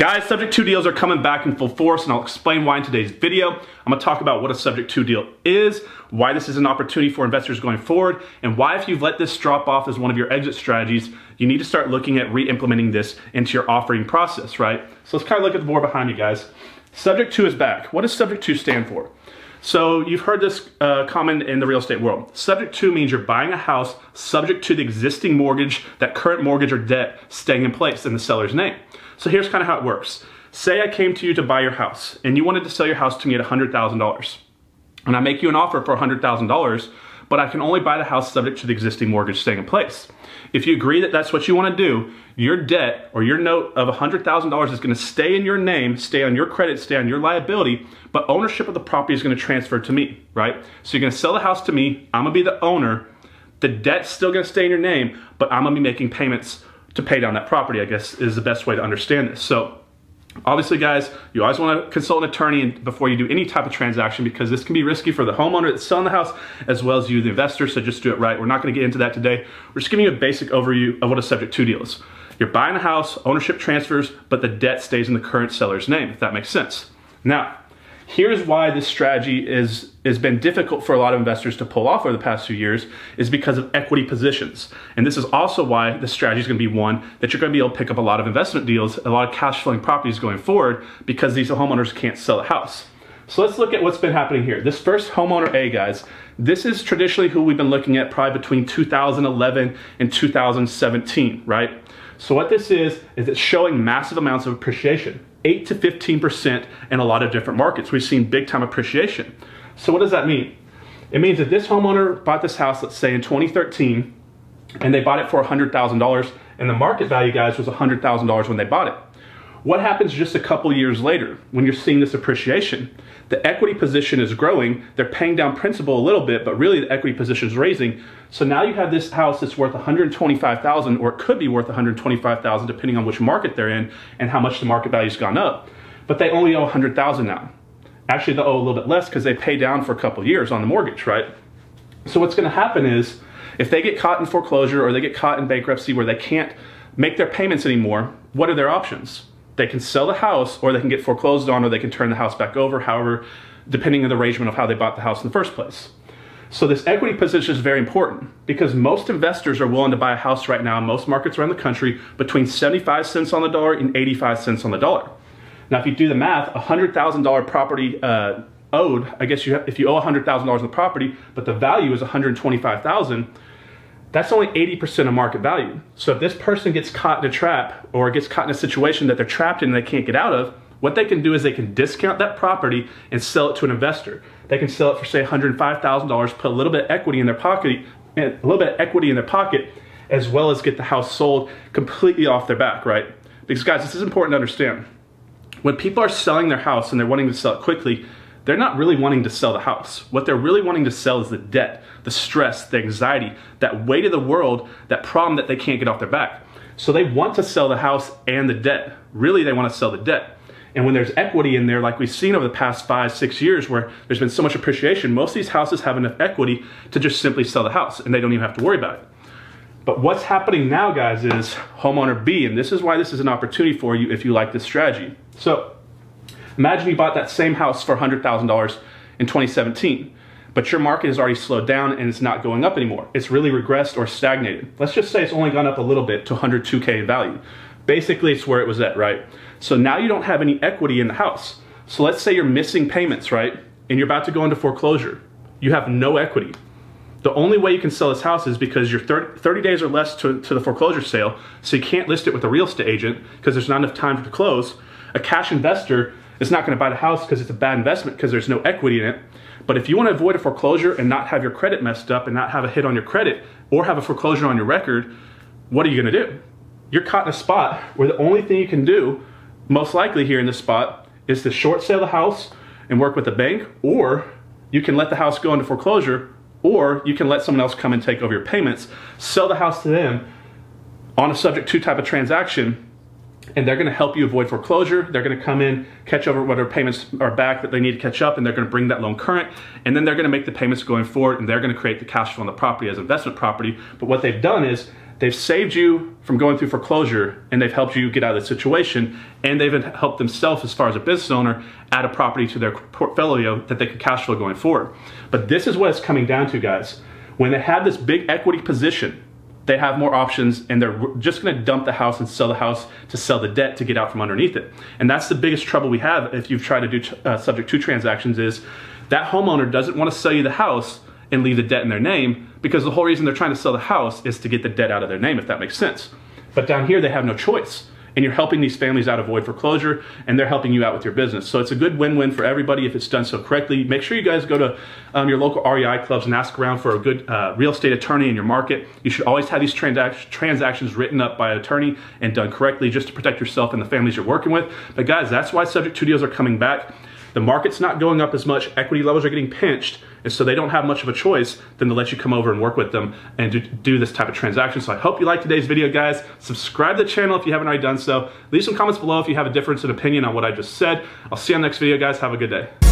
Guys, subject to deals are coming back in full force, and I'll explain why in today's video. I'm gonna talk about what a subject to deal is, why this is an opportunity for investors going forward, and why if you've let this drop off as one of your exit strategies, you need to start looking at re-implementing this into your offering process, right? So let's kind of look at the board behind me, guys. Subject to is back. What does subject to stand for? So you've heard this common in the real estate world. Subject to means you're buying a house subject to the existing mortgage, that current mortgage or debt staying in place in the seller's name. So here's kind of how it works. Say I came to you to buy your house and you wanted to sell your house to me at $100,000. And I make you an offer for $100,000, but I can only buy the house subject to the existing mortgage staying in place. If you agree that that's what you want to do, your debt or your note of $100,000 is going to stay in your name, stay on your credit, stay on your liability, but ownership of the property is going to transfer to me, right? So you're going to sell the house to me, I'm going to be the owner, the debt's still going to stay in your name, but I'm going to be making payments to pay down that property, I guess is the best way to understand this. So obviously, guys, you always want to consult an attorney before you do any type of transaction, because this can be risky for the homeowner that's selling the house as well as you, the investor, so just do it right. We're not going to get into that today. We're just giving you a basic overview of what a subject to deal is. You're buying a house, ownership transfers, but the debt stays in the current seller's name, if that makes sense. Now, here's why this strategy has been difficult for a lot of investors to pull off over the past few years, is because of equity positions. And this is also why this strategy is going to be one that you're going to be able to pick up a lot of investment deals, a lot of cash flowing properties going forward, because these homeowners can't sell a house. So let's look at what's been happening here. This first homeowner A, guys, this is traditionally who we've been looking at probably between 2011 and 2017, right? So what this is it's showing massive amounts of appreciation. 8 to 15% in a lot of different markets. We've seen big time appreciation. So what does that mean? It means that this homeowner bought this house, let's say in 2013, and they bought it for $100,000, and the market value, guys, was $100,000 when they bought it. What happens just a couple years later when you're seeing this appreciation? The equity position is growing, they're paying down principal a little bit, but really the equity position is raising. So now you have this house that's worth $125,000, or it could be worth $125,000 depending on which market they're in and how much the market value's gone up. But they only owe $100,000 now. Actually, they'll owe a little bit less because they pay down for a couple years on the mortgage, right? So what's gonna happen is, if they get caught in foreclosure or they get caught in bankruptcy where they can't make their payments anymore, what are their options? They can sell the house, or they can get foreclosed on, or they can turn the house back over, however, depending on the arrangement of how they bought the house in the first place. So this equity position is very important, because most investors are willing to buy a house right now in most markets around the country between 75 cents on the dollar and 85 cents on the dollar. Now, if you do the math, $100,000 property owed, I guess if you owe $100,000 on the property, but the value is $125,000, that's only 80% of market value. So if this person gets caught in a trap, or gets caught in a situation that they're trapped in and they can't get out of, what they can do is they can discount that property and sell it to an investor. They can sell it for, say, $105,000, put a little bit of equity in their pocket, as well as get the house sold completely off their back, right? Because, guys, this is important to understand. When people are selling their house and they're wanting to sell it quickly, they're not really wanting to sell the house. What they're really wanting to sell is the debt, the stress, the anxiety, that weight of the world, that problem that they can't get off their back. So they want to sell the house and the debt. Really, they want to sell the debt. And when there's equity in there, like we've seen over the past 5-6 years where there's been so much appreciation, most of these houses have enough equity to just simply sell the house, and they don't even have to worry about it. But what's happening now, guys, is homeowner B, and this is why this is an opportunity for you if you like this strategy. So imagine you bought that same house for $100,000 in 2017, but your market has already slowed down and it's not going up anymore. It's really regressed or stagnated. Let's just say it's only gone up a little bit to 102K in value. Basically, it's where it was at, right? So now you don't have any equity in the house. So let's say you're missing payments, right? And you're about to go into foreclosure. You have no equity. The only way you can sell this house is because you're 30 days or less to the foreclosure sale, so you can't list it with a real estate agent because there's not enough time to close. A cash investor is not going to buy the house because it's a bad investment because there's no equity in it. But if you want to avoid a foreclosure and not have your credit messed up and not have a hit on your credit or have a foreclosure on your record, what are you going to do? You're caught in a spot where the only thing you can do, most likely here in this spot, is to short sale the house and work with the bank, or you can let the house go into foreclosure, or you can let someone else come and take over your payments, sell the house to them on a subject to type of transaction, and they're going to help you avoid foreclosure. They're going to come in, catch over whatever payments are back that they need to catch up, and they're going to bring that loan current, and then they're going to make the payments going forward, and they're going to create the cash flow on the property as investment property. But what they've done is they've saved you from going through foreclosure, and they've helped you get out of the situation, and they've helped themselves as far as a business owner add a property to their portfolio that they can cash flow going forward. But this is what it's coming down to, guys. When they have this big equity position, they have more options, and they're just gonna dump the house and sell the house to sell the debt to get out from underneath it. And that's the biggest trouble we have if you've tried to do subject to transactions, is that homeowner doesn't wanna sell you the house and leave the debt in their name, because the whole reason they're trying to sell the house is to get the debt out of their name, if that makes sense. But down here, they have no choice. And you're helping these families out avoid foreclosure, and they're helping you out with your business. So it's a good win-win for everybody if it's done so correctly. Make sure you guys go to your local REI clubs and ask around for a good real estate attorney in your market. You should always have these transactions written up by an attorney and done correctly, just to protect yourself and the families you're working with. But guys, that's why subject to deals are coming back. The market's not going up as much, equity levels are getting pinched, and so they don't have much of a choice than to let you come over and work with them and do this type of transaction. So I hope you liked today's video, guys. Subscribe to the channel if you haven't already done so. Leave some comments below if you have a difference in opinion on what I just said. I'll see you on the next video, guys. Have a good day.